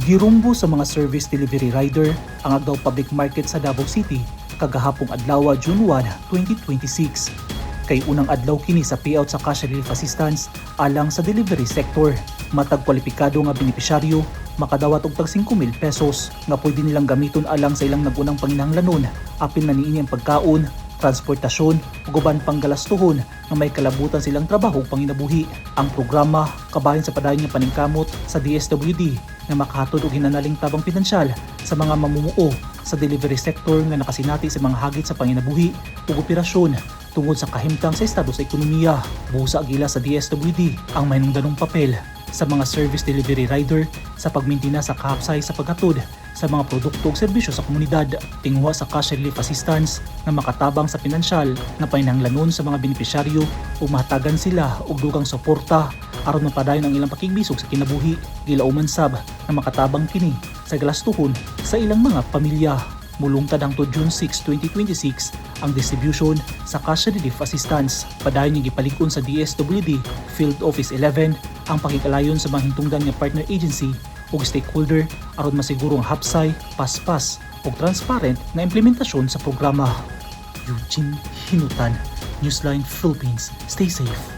Girumbo sa mga service delivery rider ang Agdaw Public Market sa Davao City kagahapong adlaw June 1, 2026. Kay unang adlaw kini sa payout sa cash relief assistance alang sa delivery sector. Matag kwalipikado nga benepisyaryo makadawat og tag 5,000 pesos nga pwede nilang gamiton alang sa ilang nagunang panginahanglanon apil na niini ang pagkaon, transportasyon ug uban pang galastuhon nga may kalabutan silang trabaho ug panginabuhi. Ang programa kabahin sa padayon nga paningkamot sa Dswd nga makahatod og hinanaling tabang pinansyal sa mga mamumuo sa delivery sector nga nakasinati sa mga hagit sa panginabuhi ug operasyon tungod sa kahimtang sa estado sa ekonomiya. Busa gila sa Dswd ang mahinungdanong papel sa mga service delivery rider sa pagmintina sa kahapsay sa paghatod sa mga produkto ug serbisyo sa komunidad, tingwa sa cash relief assistance nga makatabang sa pinansyal nga panginahanglanon sa mga benepisyaryo ug mahatagan sila og dugang suporta aron mapadayon ang ilang pakigbisog sa kinabuhi. Gilauman sab nga makatabang kini sa galastuhon sa ilang mga pamilya. Mulungtad hangtod June 6, 2026 ang distribution sa cash relief assistance. Padayon nga gipalig-on sa Dswd Field Office 11 ang pakikalayon sa mga hintungdan nga partner agency ug stakeholder aron masiguro ang hapsay, paspas ug transparent na implementasyon sa programa. Eugene Hinutan, Newsline Philippines. Stay safe.